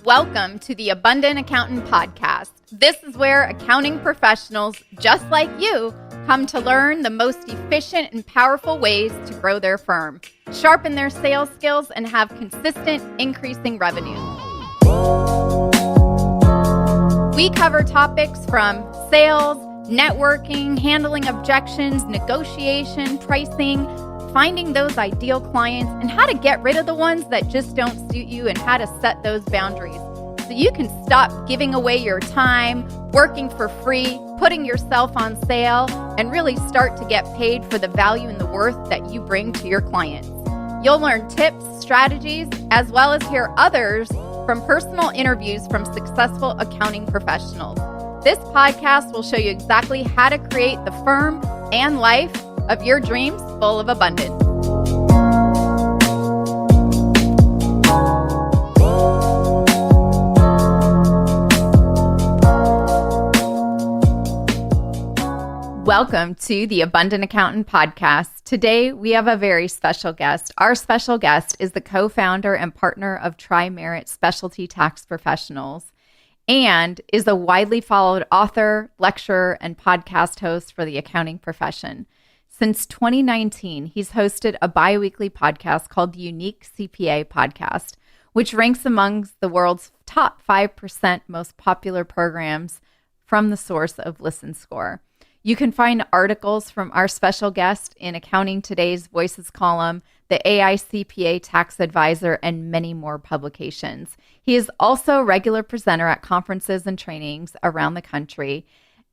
Welcome to the Abundant Accountant Podcast. This is where accounting professionals just like you come to learn the most efficient and powerful ways to grow their firm, sharpen their sales skills, and have consistent increasing revenue. We cover topics from sales, networking, handling objections, negotiation, pricing, finding those ideal clients, and how to get rid of the ones that just don't suit you and how to set those boundaries so you can stop giving away your time, working for free, putting yourself on sale, and really start to get paid for the value and the worth that you bring to your clients. You'll learn tips, strategies, as well as hear others from personal interviews from successful accounting professionals. This podcast will show you exactly how to create the firm and life of your dreams full of abundance. Welcome to the Abundant Accountant Podcast. Today, we have a very special guest. Our special guest is the co-founder and partner of Tri-Merit Specialty Tax Professionals and is a widely followed author, lecturer, and podcast host for the accounting profession. Since 2019, he's hosted a bi-weekly podcast called the Unique CPA Podcast, which ranks among the world's top 5% most popular programs from the source of Listen Score. You can find articles from our special guest in Accounting Today's Voices column, the AI CPA Tax Advisor, and many more publications. He is also a regular presenter at conferences and trainings around the country,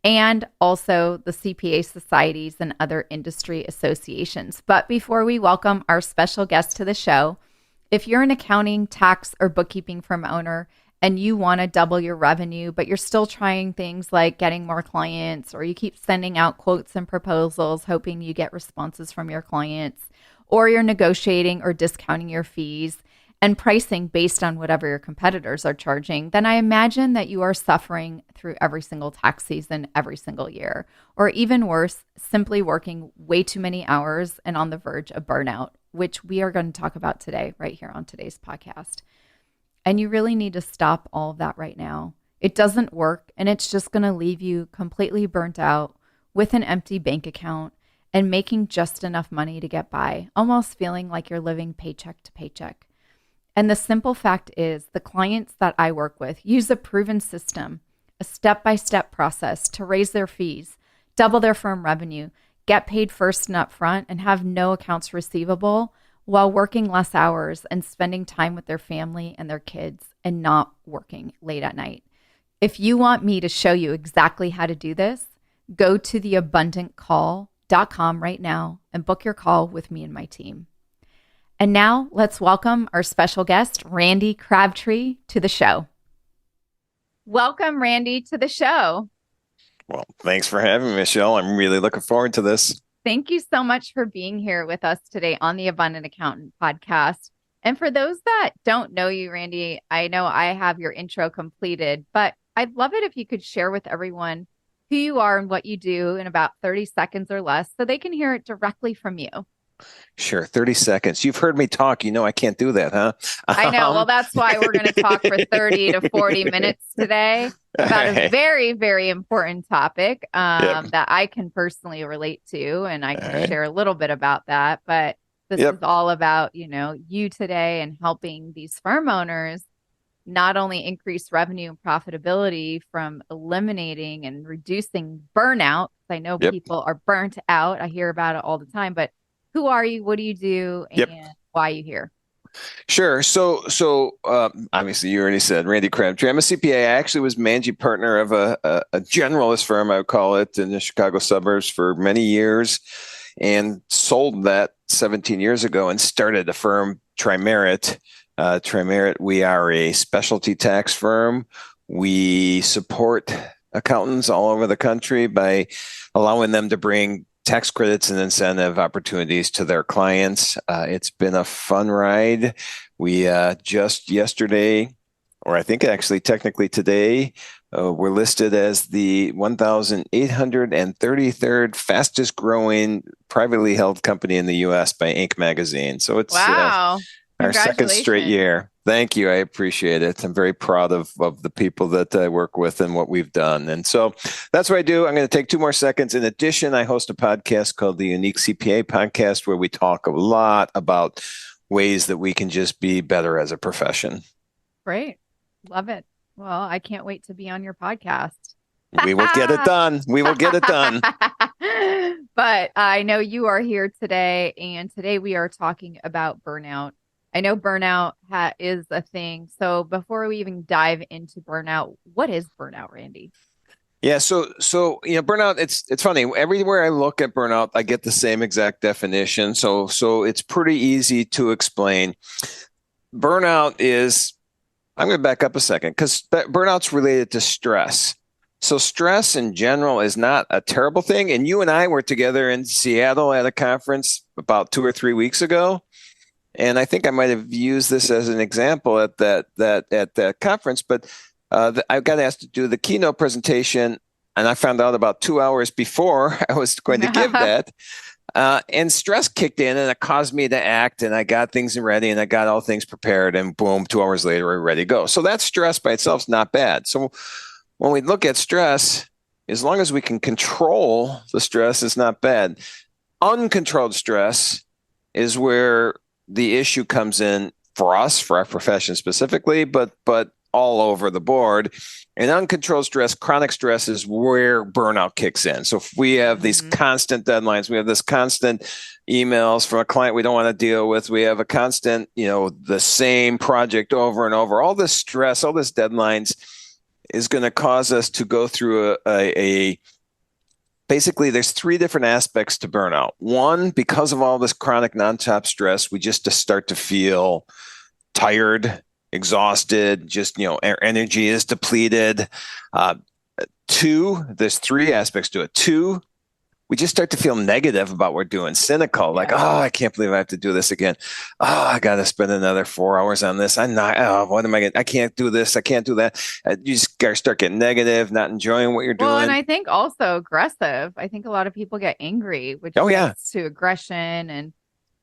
and also the CPA societies and other industry associations. But before we welcome our special guest to the show, if you're an accounting, tax, or bookkeeping firm owner and you want to double your revenue, but you're still trying things like getting more clients, or you keep sending out quotes and proposals hoping you get responses from your clients, or you're negotiating or discounting your fees and pricing based on whatever your competitors are charging, then I imagine that you are suffering through every single tax season, every single year, or even worse, simply working way too many hours and on the verge of burnout, which we are going to talk about today, right here on today's podcast. And you really need to stop all of that right now. It doesn't work, and it's just going to leave you completely burnt out with an empty bank account and making just enough money to get by, almost feeling like you're living paycheck to paycheck. And the simple fact is, the clients that I work with use a proven system, a step-by-step process to raise their fees, double their firm revenue, get paid first and upfront, and have no accounts receivable while working less hours and spending time with their family and their kids and not working late at night. If you want me to show you exactly how to do this, go to theabundantcall.com right now and book your call with me and my team. And now let's welcome our special guest, Randy Crabtree, to the show. Welcome, Randy, to the show. Well, thanks for having me, Michelle. I'm really looking forward to this. Thank you so much for being here with us today on the Abundant Accountant Podcast. And for those that don't know you, Randy, I know I have your intro completed, but I'd love it if you could share with everyone who you are and what you do in about 30 seconds or less so they can hear it directly from you. Sure. 30 seconds. You've heard me talk. You know I can't do that, huh? I know. Well, that's why we're going to talk for 30 to 40 minutes today about a very, very important topic that I can personally relate to, and I can share a little bit about that. But this is all about, you today and helping these firm owners not only increase revenue and profitability from eliminating and reducing burnout. I know people are burnt out. I hear about it all the time, but who are you? What do you do? And why are you here? Sure. So obviously you already said Randy Crabtree. I'm a CPA. I actually was managing partner of a generalist firm, I would call it, in the Chicago suburbs for many years, and sold that 17 years ago and started a firm, Tri-Merit. Tri-Merit, we are a specialty tax firm. We support accountants all over the country by allowing them to bring tax credits and incentive opportunities to their clients. It's been a fun ride. We just yesterday, or I think actually technically today, we're listed as the 1,833rd fastest growing privately held company in the U.S. by Inc. magazine. So it's our second straight year. Thank you. I appreciate it. I'm very proud of the people that I work with and what we've done. And so that's what I do. I'm going to take 2 more seconds. In addition, I host a podcast called the Unique CPA Podcast, where we talk a lot about ways that we can just be better as a profession. Great. Love it. Well, I can't wait to be on your podcast. We will get it done. We will get it done. But I know you are here today, and today we are talking about burnout. I know burnout is a thing. So before we even dive into burnout, what is burnout, Randy? Yeah, so burnout. It's funny. Everywhere I look at burnout, I get the same exact definition. So it's pretty easy to explain. Burnout is. I'm going to back up a second because burnout's related to stress. So stress in general is not a terrible thing. And you and I were together in Seattle at a conference about 2 or 3 weeks ago. And I think I might have used this as an example at that conference, but I got asked to do the keynote presentation, and I found out about 2 hours before I was going to give that. And stress kicked in, and it caused me to act, and I got things ready, and I got all things prepared, and boom, 2 hours later, we're ready to go. So that stress by itself is not bad. So when we look at stress, as long as we can control the stress, it's not bad. Uncontrolled stress is where the issue comes in for us, for our profession specifically, but all over the board. And uncontrolled stress, chronic stress is where burnout kicks in. So if we have these constant deadlines, we have this constant emails from a client we don't want to deal with, we have a constant, the same project over and over, all this stress, all this deadlines is going to cause us to go through basically, there's 3 different aspects to burnout. One, because of all this chronic nonstop stress, we just start to feel tired, exhausted, just, our energy is depleted. 2, there's 3 aspects to it. 2, we just start to feel negative about what we're doing, cynical, like, oh, I can't believe I have to do this again. Oh, I got to spend another 4 hours on this. I'm not, what am I going to, I can't do this. I can't do that. You just start getting negative, not enjoying what you're doing. Well, and I think also aggressive. I think a lot of people get angry, which leads to aggression and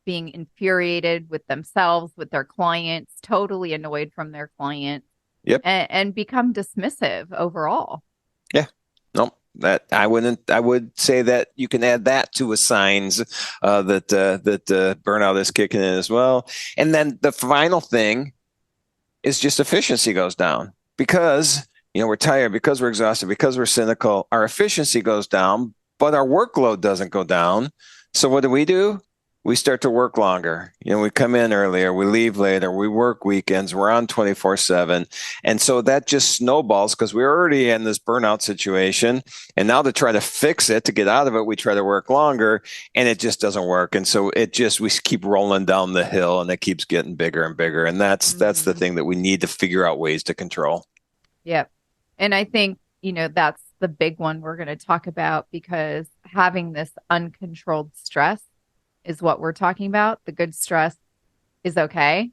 being infuriated with themselves, with their clients, totally annoyed from their client. Yep. And become dismissive overall. Yeah. No. That I would say that you can add that to a signs that burnout is kicking in as well. And then the final thing is just efficiency goes down because we're tired, because we're exhausted, because we're cynical. Our efficiency goes down, but our workload doesn't go down. So what do? We start to work longer. We come in earlier, we leave later, we work weekends, we're on 24/7. And so that just snowballs because we're already in this burnout situation. And now to try to fix it, to get out of it, we try to work longer and it just doesn't work. And so we keep rolling down the hill and it keeps getting bigger and bigger. And that's the thing that we need to figure out ways to control. Yep. And I think, that's the big one we're going to talk about because having this uncontrolled stress is what we're talking about. The good stress is okay.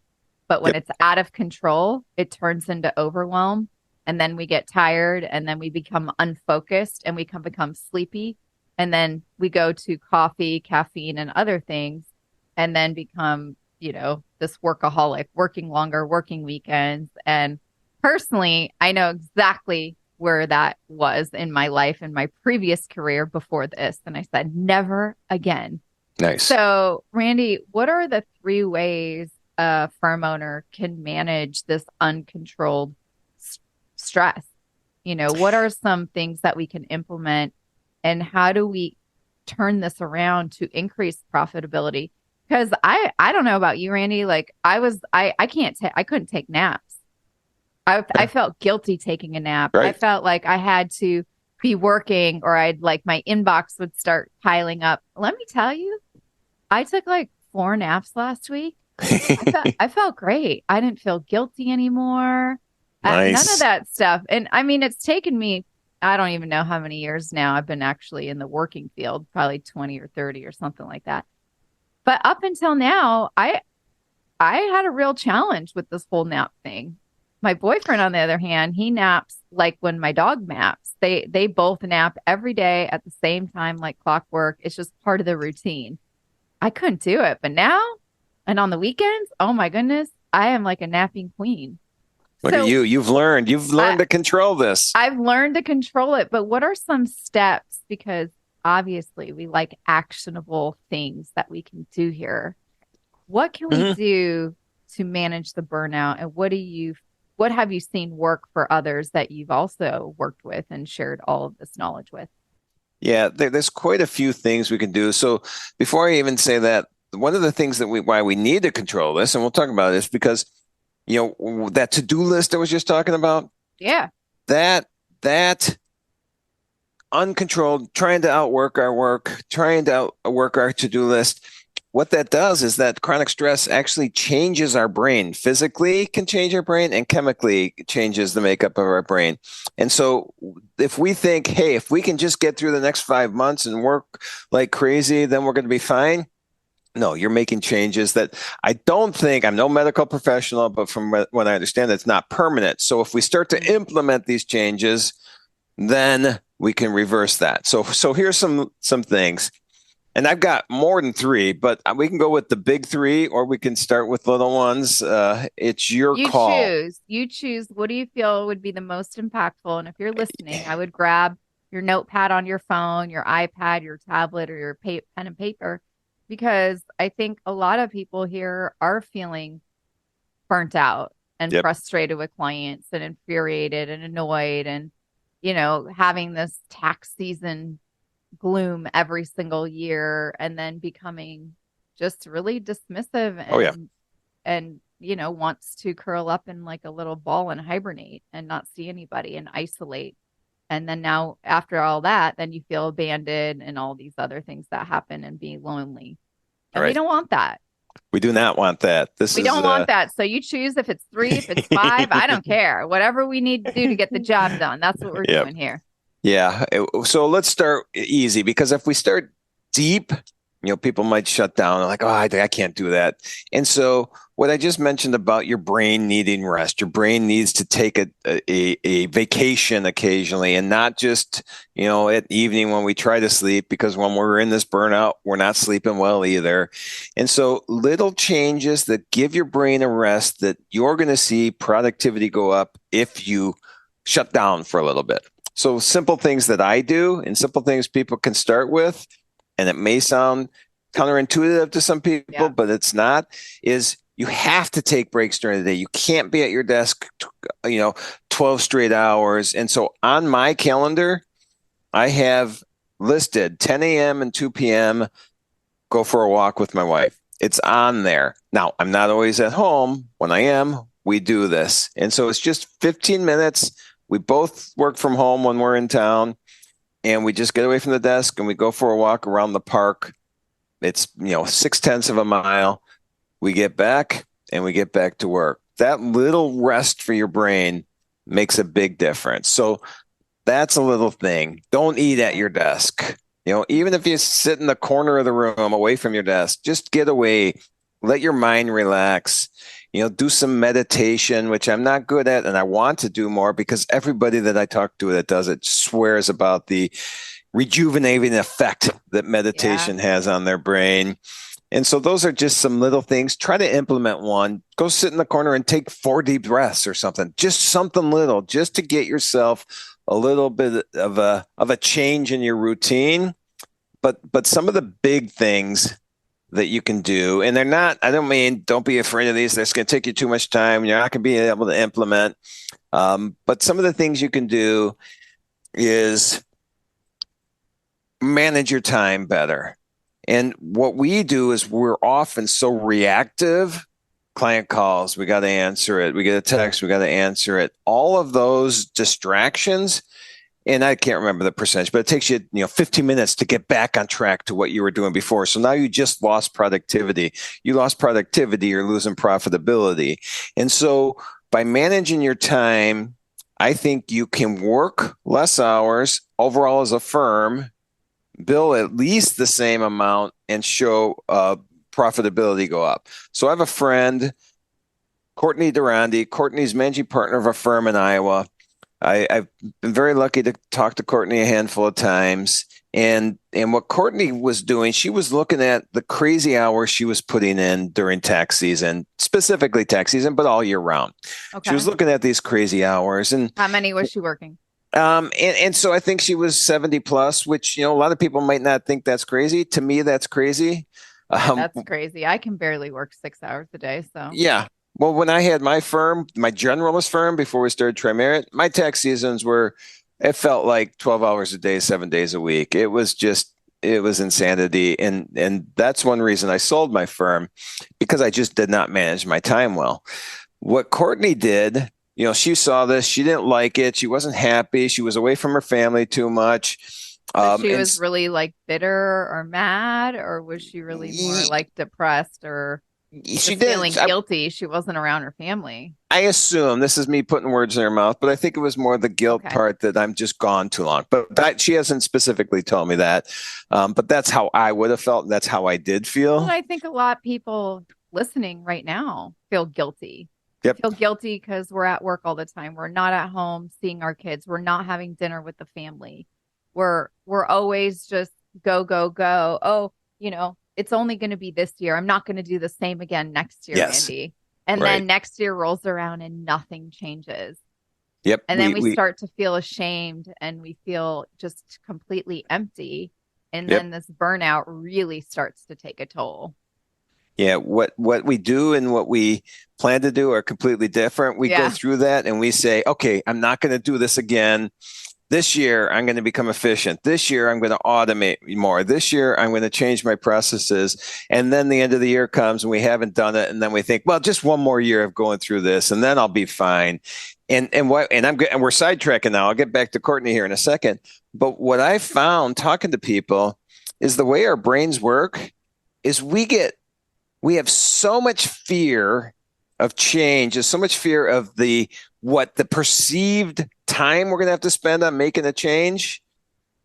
But when it's out of control, it turns into overwhelm. And then we get tired and then we become unfocused and we can become sleepy. And then we go to coffee, caffeine, and other things and then become, this workaholic, working longer, working weekends. And personally, I know exactly where that was in my life, in my previous career before this. And I said, never again. Nice. So, Randy, what are the 3 ways a firm owner can manage this uncontrolled stress? What are some things that we can implement and how do we turn this around to increase profitability? Because I don't know about you, Randy, like I couldn't take naps. I felt guilty taking a nap. Right. I felt like I had to be working or my inbox would start piling up. Let me tell you, I took like 4 naps last week. I felt great. I didn't feel guilty anymore. Nice. None of that stuff. And I mean, it's taken me, I don't even know how many years now I've been actually in the working field, probably 20 or 30 or something like that. But up until now, I had a real challenge with this whole nap thing. My boyfriend, on the other hand, he naps like when my dog naps. They both nap every day at the same time, like clockwork. It's just part of the routine. I couldn't do it. But now, and on the weekends, oh my goodness, I am like a napping queen. Look at So you. You've learned I, to control this. I've learned to control it, but what are some steps? Because obviously we like actionable things that we can do here. What can we Mhm. do to manage the burnout? And what have you seen work for others that you've also worked with and shared all of this knowledge with? Yeah, there's quite a few things we can do. So before I even say that, one of the things that why we need to control this, and we'll talk about this because, that to-do list I was just talking about, Yeah. that that uncontrolled, trying to outwork our work, trying to outwork our to-do list. What that does is that chronic stress actually changes our brain. Physically can change our brain and chemically changes the makeup of our brain. And so if we think, hey, if we can just get through the next 5 months and work like crazy, then we're going to be fine. No, you're making changes that I don't think, I'm no medical professional, but from what I understand, it's not permanent. So if we start to implement these changes, then we can reverse that. So here's some things. And I've got more than three, but we can go with the big three or we can start with little ones. It's your You call. choose. You choose. What do you feel would be the most impactful? And if you're listening, I would grab your notepad on your phone, your iPad, your tablet, or your pen and paper, because I think a lot of people here are feeling burnt out and Yep. frustrated with clients and infuriated and annoyed and, having this tax season gloom every single year and then becoming just really dismissive Oh, yeah. and wants to curl up in like a little ball and hibernate and not see anybody and isolate. And then now after all that, then you feel abandoned and all these other things that happen and be lonely. All And we right. don't want that. We do not want that. This We is, don't want that. So you choose if it's three, if it's five, I don't care. Whatever we need to do to get the job done. That's what we're yep. doing here. Yeah. So let's start easy because if we start deep, people might shut down and like, oh, I can't do that. And so what I just mentioned about your brain needing rest, your brain needs to take a vacation occasionally and not just, at evening when we try to sleep, because when we're in this burnout, we're not sleeping well either. And so little changes that give your brain a rest, that you're going to see productivity go up if you shut down for a little bit. So simple things that I do and simple things people can start with, and it may sound counterintuitive to some people, Yeah. but it's not, is you have to take breaks during the day. You can't be at your desk, 12 straight hours. And so on my calendar, I have listed 10 a.m. and 2 p.m., go for a walk with my wife. It's on there. Now, I'm not always at home. When I am, we do this. And so it's just 15 minutes. We both work from home when we're in town, and we just get away from the desk and we go for a walk around the park. It's, 6/10 of a mile. We get back and we get back to work. That little rest for your brain makes a big difference. So that's a little thing. Don't eat at your desk. Even if you sit in the corner of the room away from your desk, just get away, let your mind relax. Do some meditation, which I'm not good at, and I want to do more because everybody that I talk to that does it swears about the rejuvenating effect that meditation has on their brain. And so those are just some little things. Try to implement one. Go sit in the corner and take 4 deep breaths or something. Just something little, just to get yourself a little bit of a change in your routine. But some of the big things that you can do, and they're not, I don't mean don't be afraid of these. That's going to take you too much time. You're not going to be able to implement. But some of the things you can do is manage your time better. And what we do is we're often so reactive. Client calls, we got to answer it. We get a text, we got to answer it. All of those distractions, and I can't remember the percentage, but it takes you, 15 minutes to get back on track to what you were doing before. So now you just lost productivity. You lost productivity, you're losing profitability. And so by managing your time, I think you can work less hours overall as a firm, bill at least the same amount, and show profitability go up. So I have a friend, Courtney Durandi. Courtney's managing partner of a firm in Iowa. I've been very lucky to talk to Courtney a handful of times. And what Courtney was doing, she was looking at the crazy hours she was putting in during tax season, specifically tax season, but all year round. She was Okay. looking at these crazy hours. How many was she working? And so I think she was 70 plus, which, a lot of people might not think that's crazy. To me, that's crazy. Yeah, Um, that's crazy. I can barely work 6 hours a day. So, yeah. Well, when I had my firm, my generalist firm, before we started Trimerit, my tax seasons were, it felt like 12 hours a day, 7 days a week. It was insanity. And that's one reason I sold my firm, because I just did not manage my time well. What Courtney did, she saw this, she didn't like it. She wasn't happy. She was away from her family too much. so she And was really like bitter or mad, or was she really more like depressed or she just feeling did. guilty she wasn't around her family? I assume this is me putting words in her mouth, but I think it was more the guilt Okay. part that I'm just gone too long. But she hasn't specifically told me that. But that's how I would have felt. And that's how I did Well, feel. I think a lot of people listening right now feel guilty. We Yep. feel guilty because we're at work all the time. We're not at home seeing our kids. We're not having dinner with the family. We're always just go, go, go. Oh, it's only going to be this year. I'm not going to do the same again next year, Yes. Randy. And Right. then next year rolls around and nothing changes. Yep. And then we start to feel ashamed and we feel just completely empty. And Yep. then this burnout really starts to take a toll. Yeah. What we do and what we plan to do are completely different. We go through that and we say, okay, I'm not going to do this again. This year, I'm going to become efficient. This year, I'm going to automate more. This year, I'm going to change my processes. And then the end of the year comes and we haven't done it. And then we think, well, just one more year of going through this and then I'll be fine. And we're sidetracking now. I'll get back to Courtney here in a second. But what I found talking to people is the way our brains work is we have so much fear of change, there's so much fear of the perceived time we're going to have to spend on making a change,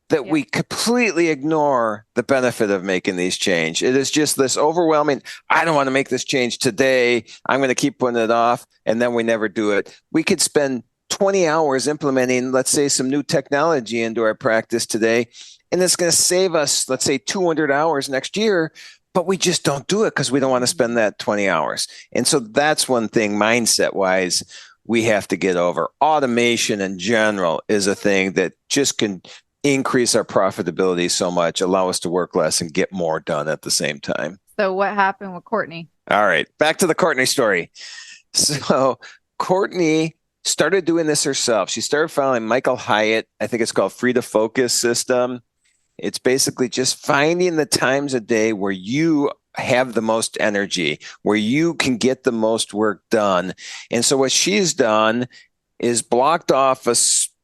that we completely ignore the benefit of making these change. It is just this overwhelming, I don't want to make this change today. I'm going to keep putting it off. And then we never do it. We could spend 20 hours implementing, let's say, some new technology into our practice today. And it's going to save us, let's say, 200 hours next year. But we just don't do it because we don't want to spend that 20 hours. And so that's one thing mindset wise we have to get over. Automation in general is a thing that just can increase our profitability so much, allow us to work less and get more done at the same time. So what happened with Courtney? All right, back to the Courtney story. So Courtney started doing this herself. She started following Michael Hyatt. I think it's called Free to Focus system. It's basically just finding the times a day where you have the most energy, where you can get the most work done. And so what she's done is blocked off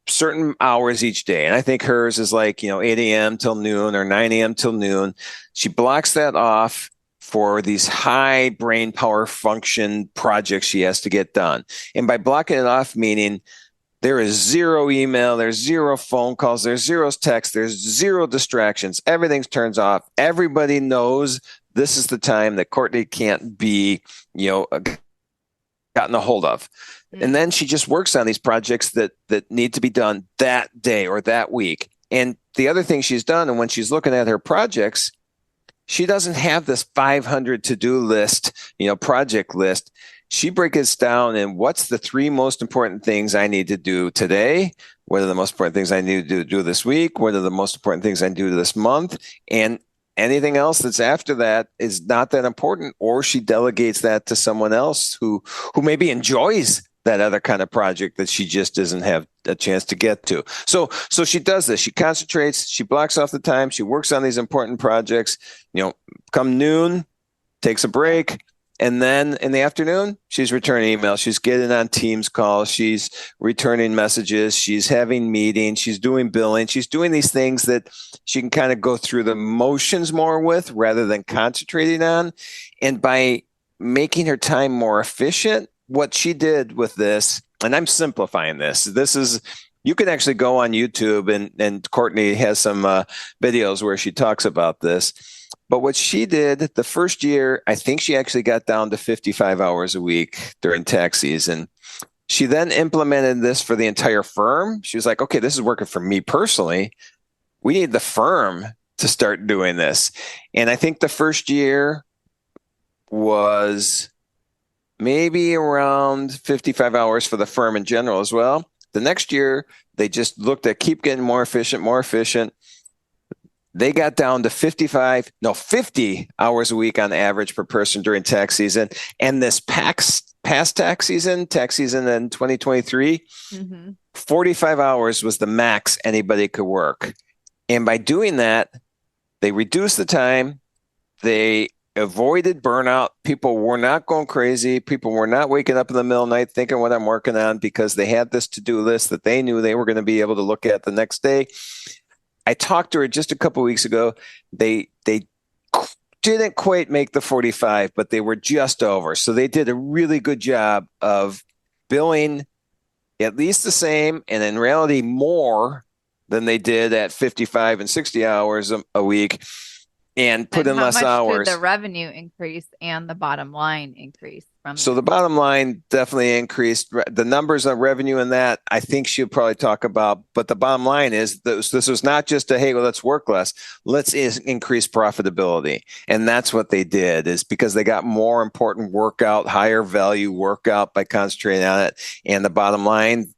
certain hours each day. And I think hers is like, 8 a.m. till noon or 9 a.m. till noon. She blocks that off for these high brain power function projects she has to get done. And by blocking it off, meaning there is zero email, there's zero phone calls, there's zero text, there's zero distractions. Everything turns off. Everybody knows this is the time that Courtney can't be, gotten a hold of. Mm-hmm. And then she just works on these projects that need to be done that day or that week. And the other thing she's done, and when she's looking at her projects, she doesn't have this 500 to-do list, project list. She breaks it down in what's the 3 most important things I need to do today? What are the most important things I need to do this week? What are the most important things I do this month? And anything else that's after that is not that important, or she delegates that to someone else who maybe enjoys that other kind of project that she just doesn't have a chance to get to. So she does this. She concentrates, she blocks off the time, she works on these important projects, come noon, takes a break. And then in the afternoon, she's returning emails. She's getting on Teams calls. She's returning messages. She's having meetings. She's doing billing. She's doing these things that she can kind of go through the motions more with rather than concentrating on. And by making her time more efficient, what she did with this, and I'm simplifying this, you can actually go on YouTube and Courtney has some videos where she talks about this. But what she did the first year, I think she actually got down to 55 hours a week during tax season. She then implemented this for the entire firm. She was like, okay, this is working for me personally. We need the firm to start doing this. And I think the first year was maybe around 55 hours for the firm in general as well. The next year, they just looked at keep getting more efficient, more efficient. They got down to 50 hours a week on average per person during tax season. And this past tax season in 2023, 45 hours was the max anybody could work. And by doing that, they reduced the time. They avoided burnout. People were not going crazy. People were not waking up in the middle of the night thinking what I'm working on, because they had this to-do list that they knew they were going to be able to look at the next day. I talked to her just a couple of weeks ago. They didn't quite make the 45, but they were just over. So they did a really good job of billing at least the same, and in reality more than they did at 55 and 60 hours a week, and put in less hours. How much did the revenue increase and the bottom line increase? So the bottom line definitely increased. The numbers on revenue and that, I think she'll probably talk about. But the bottom line is this was not just a, hey, well, let's work less. Let's increase profitability. And that's what they did, is because they got more important workout, higher value workout by concentrating on it. And the bottom line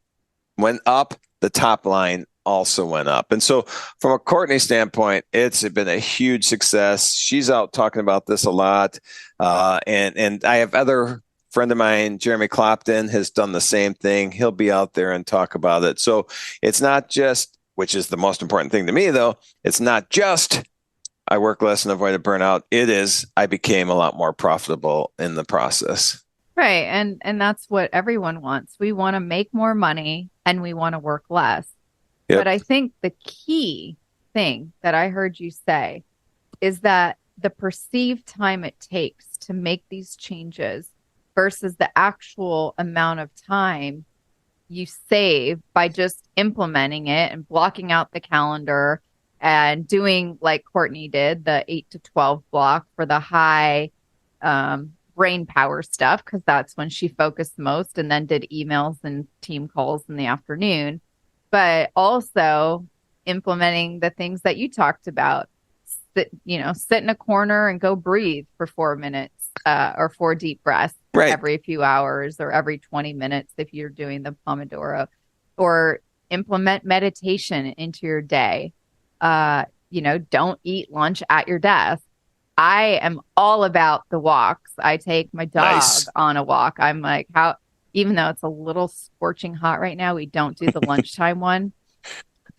went up. The top line also went up. And so from a Courtney standpoint, it's been a huge success. She's out talking about this a lot. And I have other friend of mine, Jeremy Clopton, has done the same thing. He'll be out there and talk about it. So it's not just, which is the most important thing to me though, it's not just I work less and avoided burnout. It is I became a lot more profitable in the process. Right. And that's what everyone wants. We want to make more money and we want to work less. Yep. But I think the key thing that I heard you say is that the perceived time it takes to make these changes versus the actual amount of time you save by just implementing it and blocking out the calendar and doing like Courtney did, the 8 to 12 block for the high brain power stuff, because that's when she focused most, and then did emails and team calls in the afternoon. But also implementing the things that you talked about, sit in a corner and go breathe for 4 minutes or 4 deep breaths every few hours, or every 20 minutes if you're doing the Pomodoro, or implement meditation into your day. Don't eat lunch at your desk. I am all about the walks. I take my dog on a walk. I'm like, even though it's a little scorching hot right now, we don't do the lunchtime one.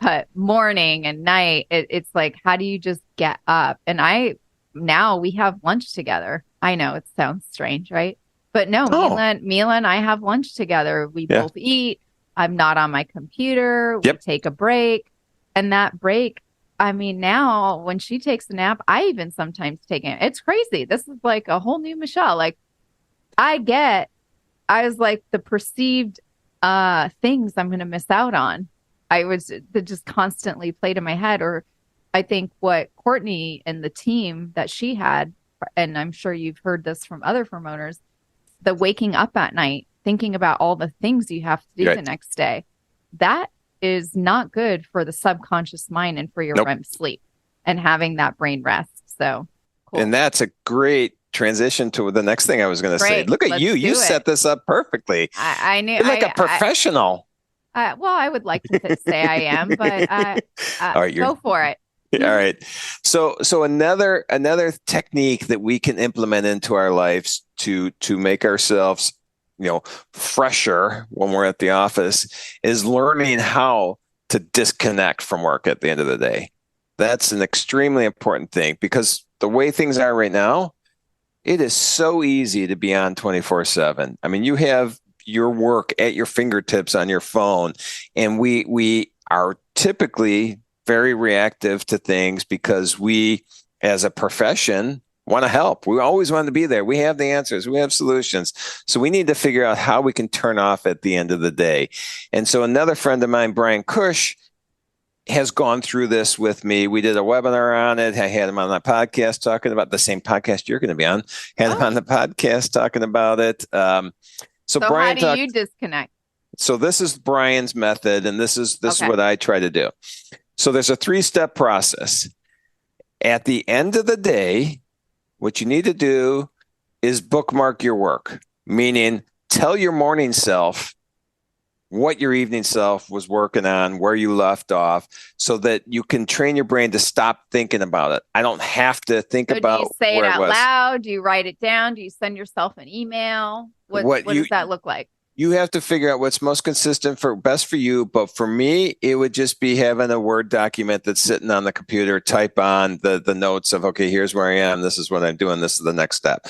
But morning and night, it's like, how do you just get up? And now we have lunch together. I know it sounds strange, right? But no, Mila and I have lunch together. We both eat. I'm not on my computer. We take a break. And that break, I mean, now when she takes a nap, I even sometimes take it. It's crazy. This is like a whole new Michelle. Like, I was like the perceived things I'm going to miss out on. That just constantly played in my head. Or I think what Courtney and the team that she had, and I'm sure you've heard this from other firm owners, the waking up at night, thinking about all the things you have to do the next day. That is not good for the subconscious mind and for your REM sleep and having that brain rest. So cool. And that's a great transition to the next thing I was going to say. Look at you. You set this up perfectly. I knew. You're like a professional. Well, I would like to say I am, but all right, go for it. All right. So another technique that we can implement into our lives to make ourselves, fresher when we're at the office is learning how to disconnect from work at the end of the day. That's an extremely important thing, because the way things are right now, it is so easy to be on 24/7. I mean, you have your work at your fingertips on your phone, and we are typically very reactive to things because we, as a profession, want to help. We always want to be there. We have the answers. We have solutions. So we need to figure out how we can turn off at the end of the day. And so another friend of mine, Brian Cush, has gone through this with me. We did a webinar on it. I had him on the podcast talking about the same podcast you're going to be on. Had him on the podcast talking about it. So Brian, how do you disconnect? So this is Brian's method, and this is Okay. what I try to do. So there's a 3-step process. At the end of the day, what you need to do is bookmark your work, meaning tell your morning self what your evening self was working on, where you left off, so that you can train your brain to stop thinking about it. I don't have to think about do you say where it out was. loud? Do you write it down? Do you send yourself an email? What does that look like? You have to figure out what's most consistent best for you. But for me, it would just be having a Word document that's sitting on the computer, type on the notes of, okay, here's where I am. This is what I'm doing. This is the next step.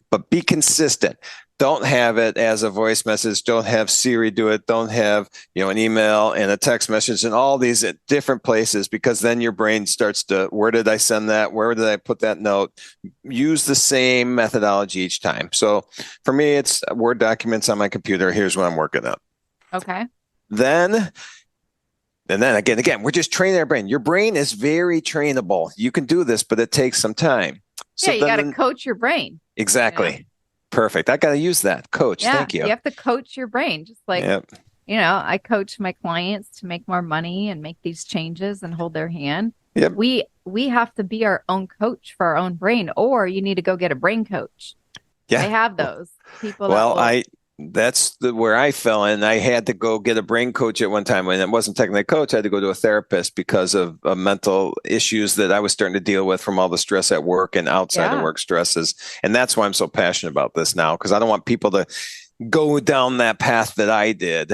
But be consistent. Don't have it as a voice message. Don't have Siri do it. Don't have, an email and a text message and all these at different places, because then your brain starts to, where did I send that? Where did I put that note? Use the same methodology each time. So for me, it's Word documents on my computer. Here's what I'm working on. Okay. Then again, we're just training our brain. Your brain is very trainable. You can do this, but it takes some time. So you got to coach your brain. Exactly. Perfect. I got to use that. Coach. Yeah, thank you. You have to coach your brain. Just like, I coach my clients to make more money and make these changes and hold their hand. Yep. We have to be our own coach for our own brain, or you need to go get a brain coach. Yeah. They have those people. That's where I fell in. I had to go get a brain coach at one time, and it wasn't technically a coach. I had to go to a therapist because of mental issues that I was starting to deal with from all the stress at work and outside of work stresses. And that's why I'm so passionate about this now, because I don't want people to go down that path that I did.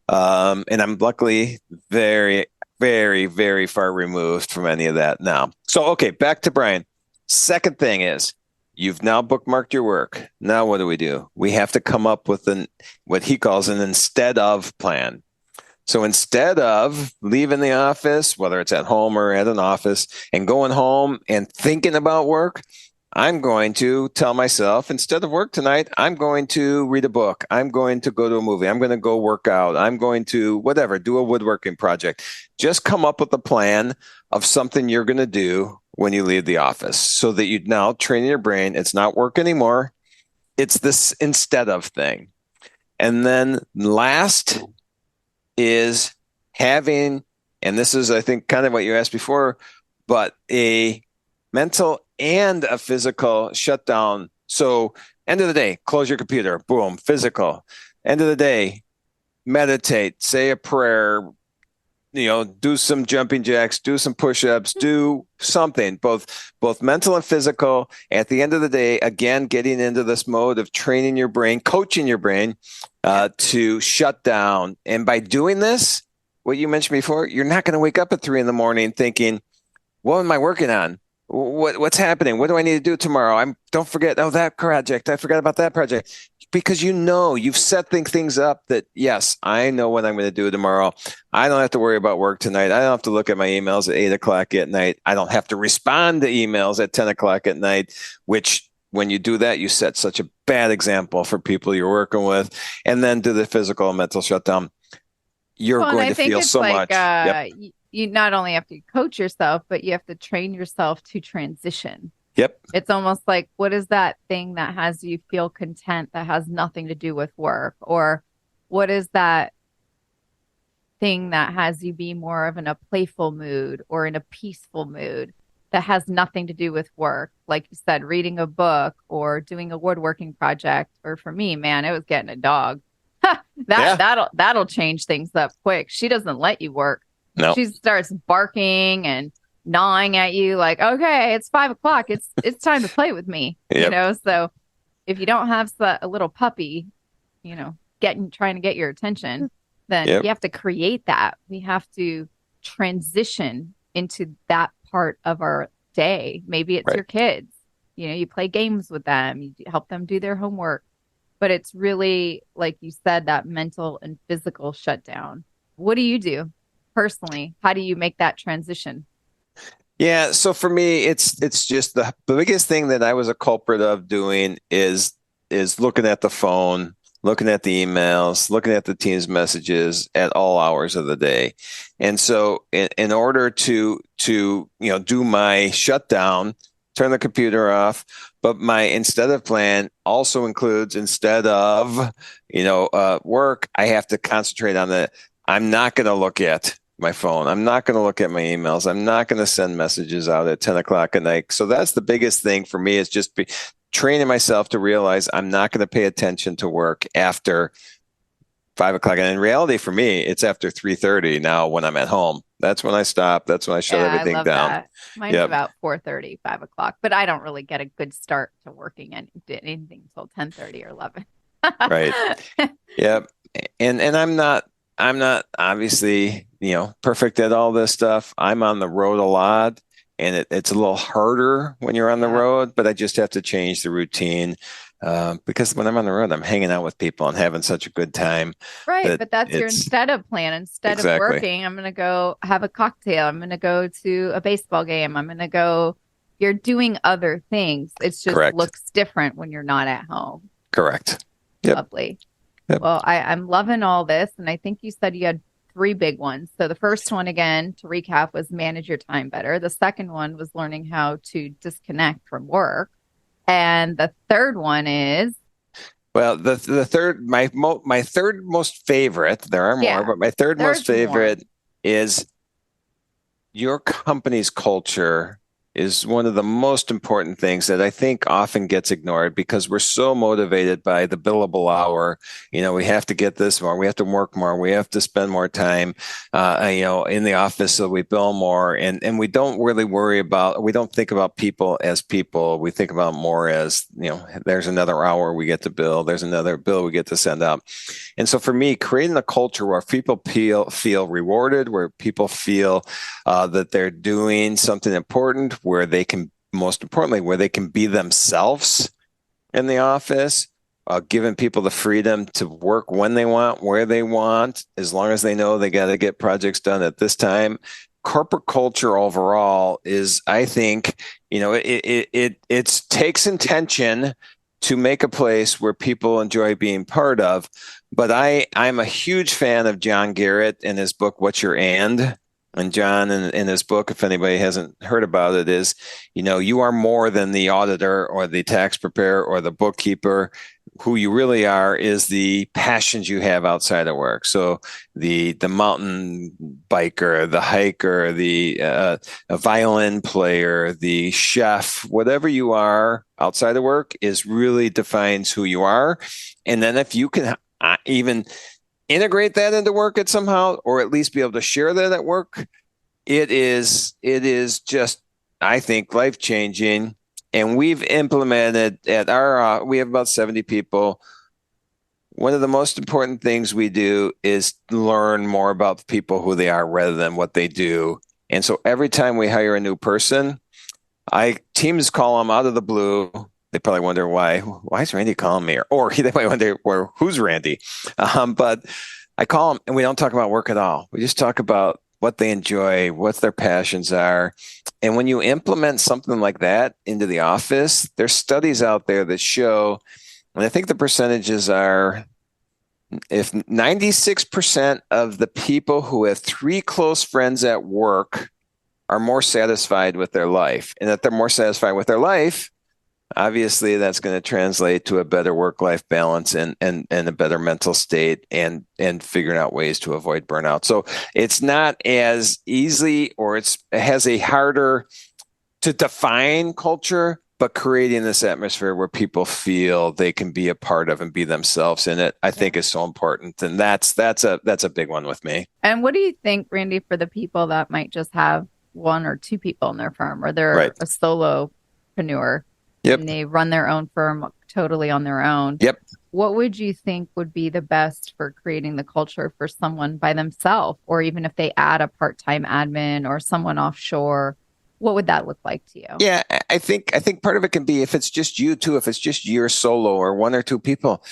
And I'm luckily very, very, very far removed from any of that now. So, okay, back to Brian. Second thing is, you've now bookmarked your work. Now what do? We have to come up with what he calls an instead of plan. So instead of leaving the office, whether it's at home or at an office, and going home and thinking about work, I'm going to tell myself, instead of work tonight, I'm going to read a book. I'm going to go to a movie. I'm going to go work out. I'm going to do a woodworking project. Just come up with a plan of something you're going to do when you leave the office, so that you now train your brain. It's not work anymore. It's this instead of thing. And then last is having, and this is, I think, kind of what you asked before, but a mental and a physical shutdown. So end of the day, close your computer, boom, physical. End of the day, meditate, say a prayer, do some jumping jacks, do some push-ups, do something, both mental and physical. At the end of the day, again, getting into this mode of training your brain, coaching your brain to shut down. And by doing this, what you mentioned before, you're not going to wake up at 3 a.m. thinking, what am I working on? What's happening? What do I need to do tomorrow? Don't forget, that project. I forgot about that project. Because you've set things up that, yes, I know what I'm going to do tomorrow. I don't have to worry about work tonight. I don't have to look at my emails at 8 o'clock at night. I don't have to respond to emails at 10 o'clock at night, which when you do that, you set such a bad example for people you're working with. And then do the physical and mental shutdown. You're going to feel so much. You not only have to coach yourself, but you have to train yourself to transition. Yep. It's almost like, what is that thing that has you feel content that has nothing to do with work? Or what is that thing that has you be more of in a playful mood or in a peaceful mood that has nothing to do with work? Like you said, reading a book or doing a woodworking project. Or for me, man, it was getting a dog. That'll change things up quick. She doesn't let you work. No. She starts barking and gnawing at you like, okay, it's 5 o'clock. It's time to play with me. Yep. So if you don't have a little puppy, trying to get your attention, then you have to create that. We have to transition into that part of our day. Maybe it's your kids, you play games with them, you help them do their homework, but it's really, like you said, that mental and physical shutdown. What do you do personally? How do you make that transition? Yeah. So for me, it's just the biggest thing that I was a culprit of doing is looking at the phone, looking at the emails, looking at the team's messages at all hours of the day. And so in order to do my shutdown, turn the computer off. But my instead of plan also includes instead of, work, I have to concentrate on I'm not going to look at my phone. I'm not going to look at my emails. I'm not going to send messages out at 10 o'clock at night. So that's the biggest thing for me is just training myself to realize I'm not going to pay attention to work after 5 o'clock. And in reality, for me, it's after 3:30 now when I'm at home. That's when I stop. That's when I shut everything I love down. That. Mine's about 4:30, 5 o'clock, but I don't really get a good start to working anything until 10:30 or 11. Right. Yep. And I'm not obviously, perfect at all this stuff. I'm on the road a lot, and it's a little harder when you're on the road, but I just have to change the routine. Because when I'm on the road, I'm hanging out with people and having such a good time. Right. But that's your instead of plan. Instead of working, I'm going to go have a cocktail. I'm going to go to a baseball game. You're doing other things. It's just looks different when you're not at home. Correct. Yep. Lovely. Yep. Well, I'm loving all this. And I think you said you had 3 big ones. So the first one, again, to recap, was manage your time better. The second one was learning how to disconnect from work. And the third one is? Well, the third, my third most favorite, there are more, but my third most favorite is your company's culture is one of the most important things that I think often gets ignored because we're so motivated by the billable hour. We have to get this more. We have to work more. We have to spend more time, in the office so we bill more. And we don't really we don't think about people as people. We think about more as, there's another hour we get to bill. There's another bill we get to send out. And so for me, creating a culture where people feel rewarded, where people feel that they're doing something important, where they can, most importantly, where they can be themselves in the office, giving people the freedom to work when they want, where they want, as long as they know they got to get projects done at this time. Corporate culture overall is, I think, it takes intention to make a place where people enjoy being part of. But I'm a huge fan of John Garrett in his book, What's Your And? And John, in his book, if anybody hasn't heard about it, is, you are more than the auditor or the tax preparer or the bookkeeper. Who you really are is the passions you have outside of work. So the mountain biker, the hiker, the a violin player, the chef, whatever you are outside of work is really defines who you are. And then if you can even integrate that into work at somehow, or at least be able to share that at work, it is just, I think, life-changing. And we've implemented we have about 70 people. One of the most important things we do is learn more about the people, who they are, rather than what they do. And so every time we hire a new person, teams call them out of the blue. They probably wonder why is Randy calling me? Or they might wonder, who's Randy? But I call them and we don't talk about work at all. We just talk about what they enjoy, what their passions are. And when you implement something like that into the office, there's studies out there that show, and I think the percentages are, if 96% of the people who have 3 close friends at work are more satisfied with their life, and that they're more satisfied with their life, obviously that's going to translate to a better work-life balance and a better mental state and figuring out ways to avoid burnout. So it's not as easy, or it has a harder to define culture, but creating this atmosphere where people feel they can be a part of and be themselves in it, I think is so important. And that's a big one with me. And what do you think, Randy, for the people that might just have 1 or 2 people in their firm, or they're a solopreneur? Yep. And they run their own firm totally on their own. Yep. What would you think would be the best for creating the culture for someone by themselves, or even if they add a part-time admin or someone offshore? What would that look like to you? Yeah, I think part of it can be, if it's just you two, if it's just your solo or 1 or 2 people,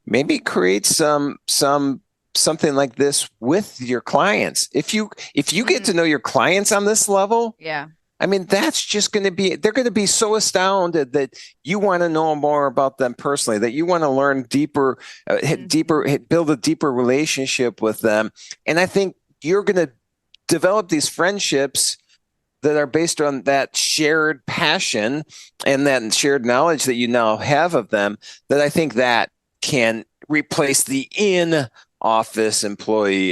maybe create something like this with your clients. If you get to know your clients on this level, yeah. I mean, that's just going to be, they're going to be so astounded that you want to know more about them personally, that you want to learn deeper, build a deeper relationship with them. And I think you're going to develop these friendships that are based on that shared passion and that shared knowledge that you now have of them, that I think that can replace the in-office employee,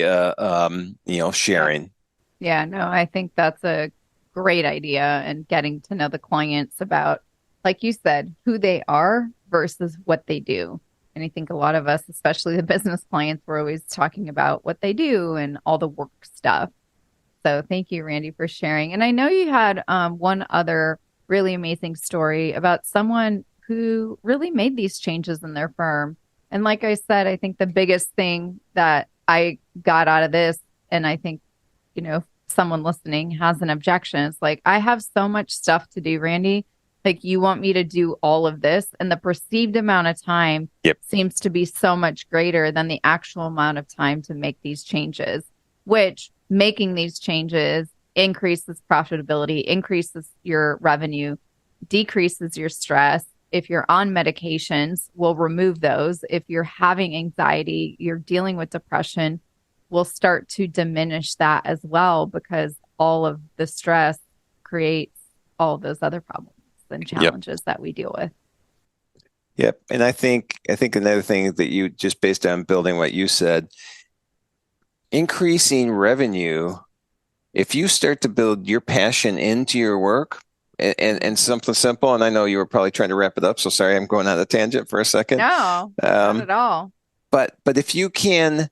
sharing. Yeah, no, I think that's a great idea. And getting to know the clients about, like you said, who they are versus what they do. And I think a lot of us, especially the business clients, we're always talking about what they do and all the work stuff. So thank you, Randy, for sharing. And I know you had one other really amazing story about someone who really made these changes in their firm. And like I said, I think the biggest thing that I got out of this, and I think, someone listening has an objection. It's like, I have so much stuff to do, Randy. Like, you want me to do all of this, and the perceived amount of time seems to be so much greater than the actual amount of time to make these changes, which making these changes increases profitability, increases your revenue, decreases your stress. If you're on medications, we'll remove those. If you're having anxiety, you're dealing with depression, we'll start to diminish that as well, because all of the stress creates all those other problems and challenges that we deal with. Yep. And I think another thing that you, just based on building what you said, increasing revenue, if you start to build your passion into your work, and something simple, and I know you were probably trying to wrap it up, so sorry, I'm going on a tangent for a second. No, not at all. But if you can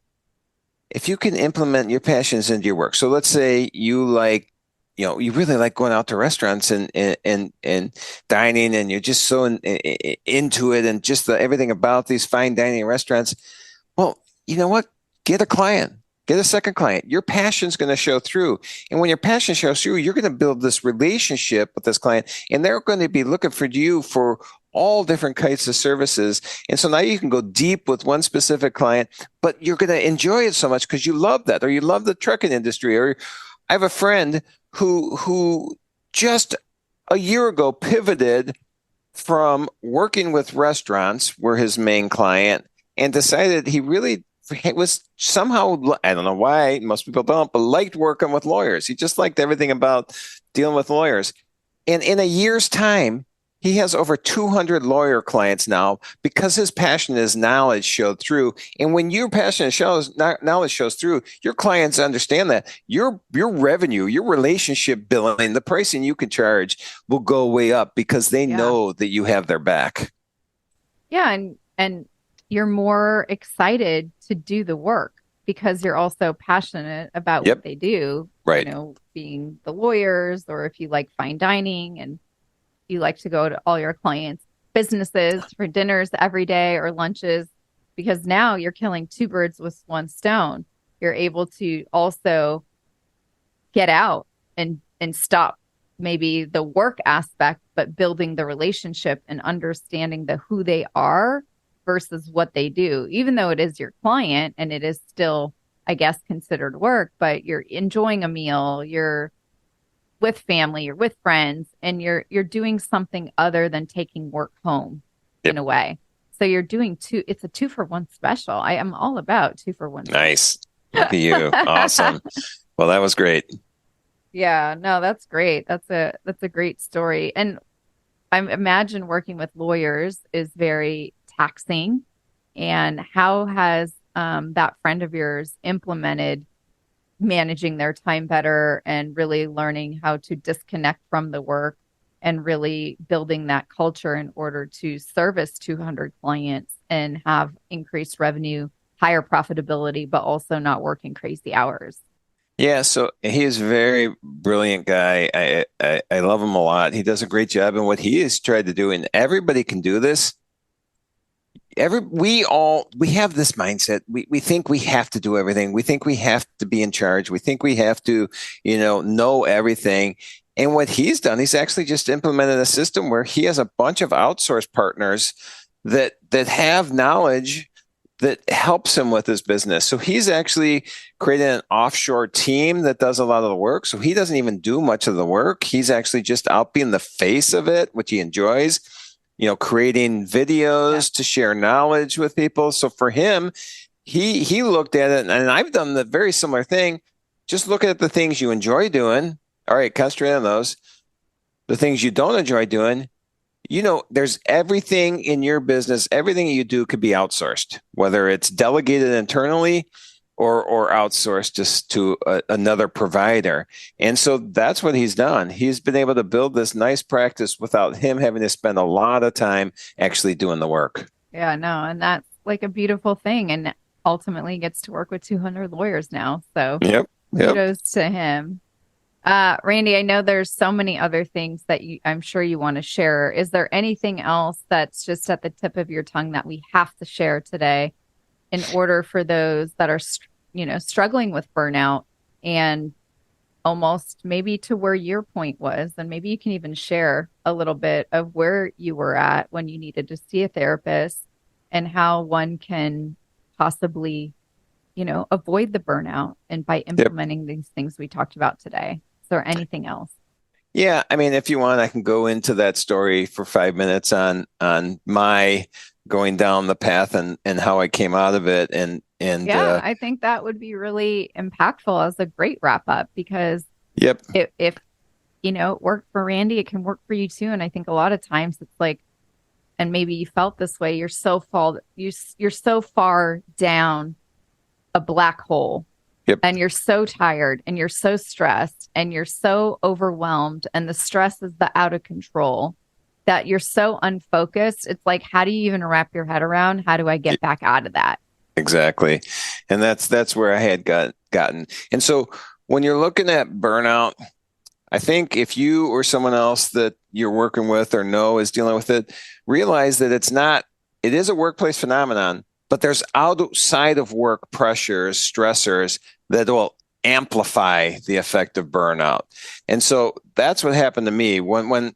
implement your passions into your work. So let's say you really like going out to restaurants and dining, and you're just so into it, and just everything about these fine dining restaurants. Well, you know what? Get a client. Get a second client. Your passion's going to show through. And when your passion shows through, you're going to build this relationship with this client, and they're going to be looking for you for all different kinds of services. And so now you can go deep with one specific client, but you're going to enjoy it so much because you love that, or you love the trucking industry. Or I have a friend who just a year ago pivoted from working with restaurants, were his main client, and decided he really was somehow, I don't know why, most people don't, but liked working with lawyers. He just liked everything about dealing with lawyers. And in a year's time, he has over 200 lawyer clients now, because his passion, his knowledge showed through. And when your passion knowledge shows through, your clients understand that your revenue, your relationship billing, the pricing you can charge will go way up, because they know that you have their back. Yeah. And you're more excited to do the work because you're also passionate about what they do. Right. Being the lawyers, or if you like fine dining and you like to go to all your clients' businesses for dinners every day or lunches, because now you're killing two birds with one stone. You're able to also get out and stop maybe the work aspect, but building the relationship and understanding who they are versus what they do, even though it is your client and it is still, I guess, considered work, but you're enjoying a meal, you're with family, you're with friends, and you're doing something other than taking work home in a way. So you're doing it's a 2-for-1 special. I am all about 2-for-1. Nice. Look at you. Awesome. Well, that was great. Yeah, no, that's great. That's a great story. And I imagine working with lawyers is very taxing. And how has that friend of yours implemented managing their time better and really learning how to disconnect from the work and really building that culture in order to service 200 clients and have increased revenue, higher profitability, but also not working crazy hours? Yeah, so he is a very brilliant guy. I love him a lot. He does a great job in what he has tried to do, and everybody can do this. We have this mindset. We think we have to do everything. We think we have to be in charge. We think we have to, know everything. And what he's done, he's actually just implemented a system where he has a bunch of outsourced partners that have knowledge that helps him with his business. So he's actually created an offshore team that does a lot of the work. So he doesn't even do much of the work. He's actually just out being the face of it, which he enjoys. Creating videos to share knowledge with people. So for him, he looked at it, and I've done the very similar thing. Just look at the things you enjoy doing All right, concentrate on those. The things you don't enjoy doing, there's everything in your business, everything you do could be outsourced, whether it's delegated internally or outsourced just to another provider. And so that's what he's done. He's been able to build this nice practice without him having to spend a lot of time actually doing the work. Yeah, no, and that's like a beautiful thing. And ultimately gets to work with 200 lawyers now. So Yep. Yep. kudos to him. Randy, I know there's so many other things that I'm sure you want to share. Is there anything else that's just at the tip of your tongue that we have to share today in order for those that are, struggling with burnout and almost maybe to where your point was? And maybe you can even share a little bit of where you were at when you needed to see a therapist and how one can possibly, avoid the burnout and by implementing these things we talked about today. Is there anything else? Yeah, I mean, if you want, I can go into that story for 5 minutes on my going down the path and how I came out of it. And yeah, I think that would be really impactful as a great wrap up because yep, if it worked for Randy, it can work for you too. And I think a lot of times it's like, and maybe you felt this way, you're so far down a black hole. Yep. And you're so tired and you're so stressed and you're so overwhelmed and the stress is the out of control that you're so unfocused. It's like, how do you even wrap your head around? How do I get back out of that? Exactly. And that's where I had gotten. And so when you're looking at burnout, I think if you or someone else that you're working with or know is dealing with it, realize that it is a workplace phenomenon, but there's outside of work pressures, stressors that will amplify the effect of burnout. And so that's what happened to me when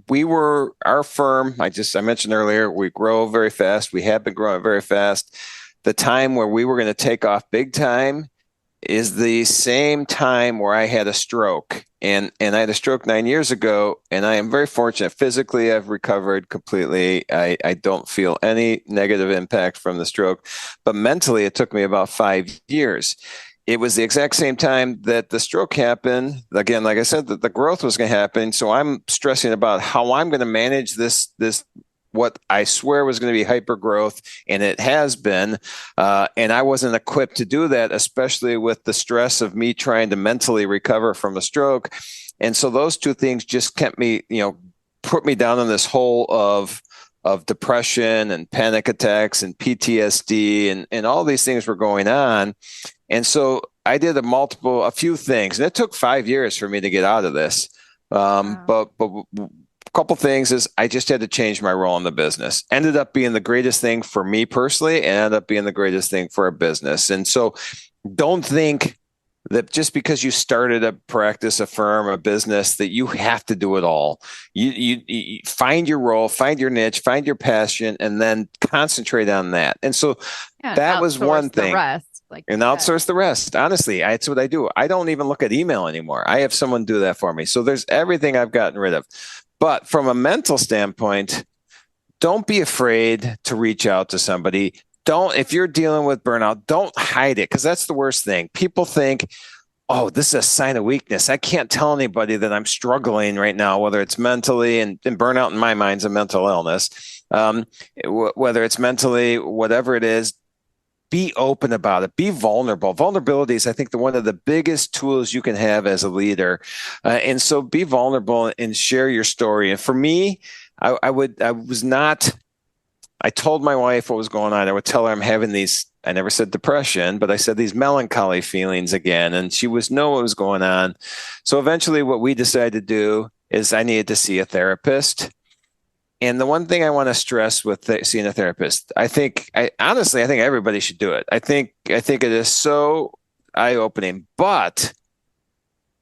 we were our firm. I mentioned earlier, we grow very fast. We have been growing very fast. The time where we were going to take off big time is the same time where I had a stroke. And I had a stroke 9 years ago, and I am very fortunate. Physically, I've recovered completely. I don't feel any negative impact from the stroke, but mentally, it took me about 5 years. It was the exact same time that the stroke happened. Again, like I said, that the growth was going to happen. So I'm stressing about how I'm going to manage this what I swear was going to be hyper growth, and it has been. And I wasn't equipped to do that, especially with the stress of me trying to mentally recover from a stroke. And so those two things just kept me, put me down in this hole of depression and panic attacks and PTSD and all these things were going on. And so I did a few things, and it took 5 years for me to get out of this. Wow. But couple things is I just had to change my role in the business. Ended up being the greatest thing for me personally, and ended up being the greatest thing for a business. And so don't think that just because you started a practice, a firm, a business, that you have to do it all. You find your role, find your niche, find your passion, and then concentrate on that. And so that was one thing. And outsource the rest. Honestly, that's what I do. I don't even look at email anymore. I have someone do that for me. So there's everything I've gotten rid of. But from a mental standpoint, don't be afraid to reach out to somebody. If you're dealing with burnout, don't hide it, because that's the worst thing. People think, oh, this is a sign of weakness. I can't tell anybody that I'm struggling right now, whether it's mentally, and burnout in my mind is a mental illness, whether it's mentally, whatever it is. Be open about it. Be vulnerable. Vulnerability is, I think, one of the biggest tools you can have as a leader. And so be vulnerable and share your story. And for me, I told my wife what was going on. I would tell her I'm having these, I never said depression, but I said these melancholy feelings again. And she was know what was going on. So eventually what we decided to do is I needed to see a therapist. And the one thing I want to stress with seeing a therapist, I think everybody should do it. I think it is so eye-opening, but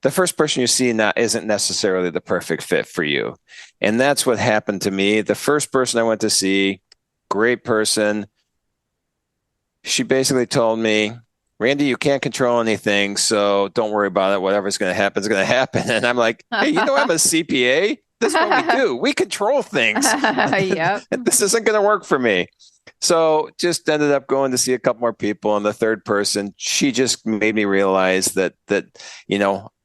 the first person you see isn't necessarily the perfect fit for you. And that's what happened to me. The first person I went to see, great person. She basically told me, Randy, you can't control anything, so don't worry about it. Whatever's going to happen is going to happen. And I'm like, hey, I'm a CPA. This is what we do. We control things. Yep. This isn't going to work for me. So just ended up going to see a couple more people. And the third person, she just made me realize that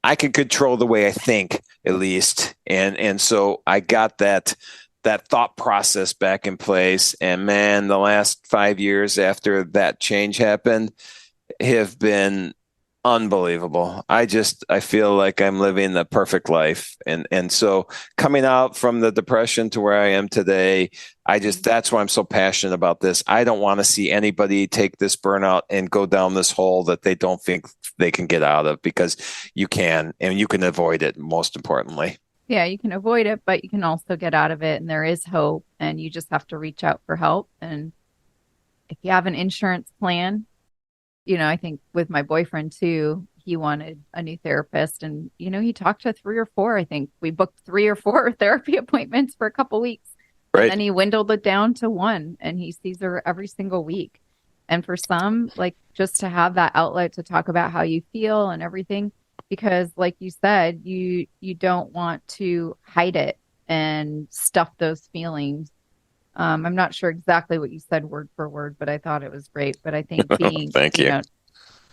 I can control the way I think, at least. And so I got that thought process back in place. And man, the last 5 years after that change happened have been unbelievable. I feel like I'm living the perfect life. And so coming out from the depression to where I am today, that's why I'm so passionate about this. I don't want to see anybody take this burnout and go down this hole that they don't think they can get out of, because you can, and you can avoid it, most importantly. Yeah, you can avoid it, but you can also get out of it, and there is hope, and you just have to reach out for help. And if you have an insurance plan, I think with my boyfriend too, he wanted a new therapist, and he talked to 3 or 4. I think we booked 3 or 4 therapy appointments for a couple weeks. Right. And then he dwindled it down to 1, and he sees her every single week. And for some, like, just to have that outlet to talk about how you feel and everything, because like you said, you don't want to hide it and stuff those feelings. I'm not sure exactly what you said word for word, but I thought it was great. But I think being, Thank you.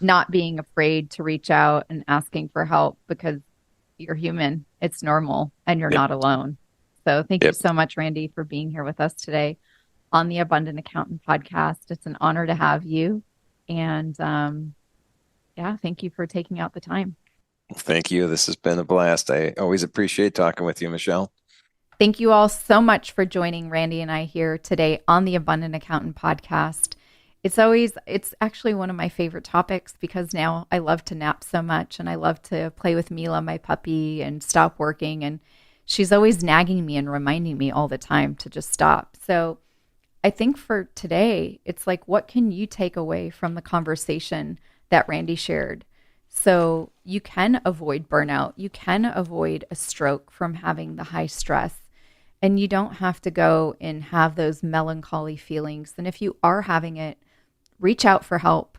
Not being afraid to reach out and asking for help, because you're human, it's normal, and you're not alone. So thank you so much, Randy, for being here with us today on the Abundant Accountant podcast. It's an honor to have you. And thank you for taking out the time. Thank you. This has been a blast. I always appreciate talking with you, Michelle. Thank you all so much for joining Randy and I here today on the Abundant Accountant podcast. It's actually one of my favorite topics, because now I love to nap so much, and I love to play with Mila, my puppy, and stop working. And she's always nagging me and reminding me all the time to just stop. So I think for today, it's like, what can you take away from the conversation that Randy shared? So you can avoid burnout. You can avoid a stroke from having the high stress. And you don't have to go and have those melancholy feelings. And if you are having it, reach out for help.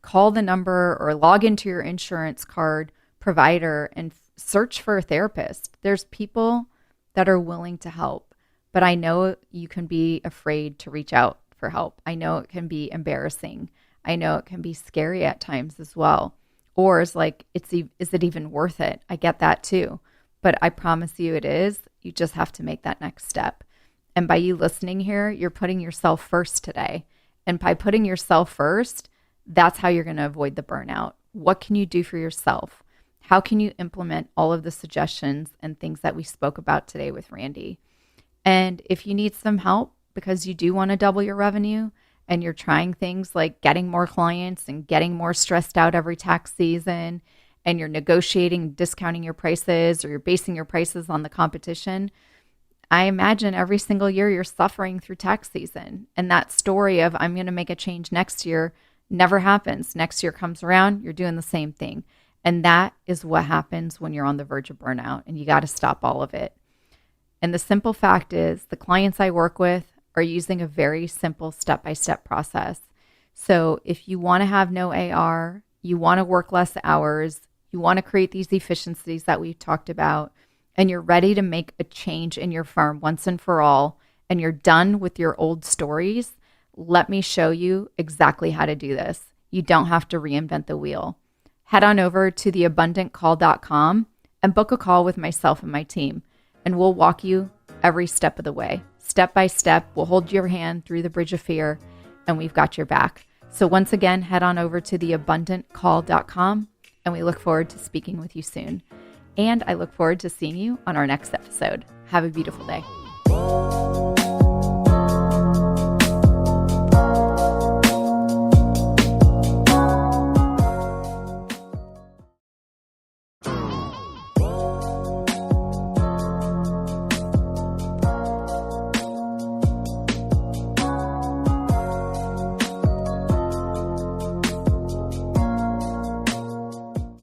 Call the number or log into your insurance card provider and search for a therapist. There's people that are willing to help. But I know you can be afraid to reach out for help. I know it can be embarrassing. I know it can be scary at times as well. Or it's like, is it even worth it? I get that too. But I promise you it is. You just have to make that next step. And by you listening here, you're putting yourself first today. And by putting yourself first, that's how you're going to avoid the burnout. What can you do for yourself? How can you implement all of the suggestions and things that we spoke about today with Randy? And if you need some help because you do want to double your revenue, and you're trying things like getting more clients and getting more stressed out every tax season, and you're negotiating, discounting your prices, or you're basing your prices on the competition, I imagine every single year you're suffering through tax season. And that story of I'm going to make a change next year never happens. Next year comes around, you're doing the same thing. And that is what happens when you're on the verge of burnout, and you got to stop all of it. And the simple fact is, the clients I work with are using a very simple step-by-step process. So if you want to have no AR, you want to work less hours, you want to create these efficiencies that we've talked about, and you're ready to make a change in your firm once and for all, and you're done with your old stories, let me show you exactly how to do this. You don't have to reinvent the wheel. Head on over to theabundantcall.com and book a call with myself and my team, and we'll walk you every step of the way. Step by step, we'll hold your hand through the bridge of fear, and we've got your back. So once again, head on over to theabundantcall.com, and we look forward to speaking with you soon. And I look forward to seeing you on our next episode. Have a beautiful day.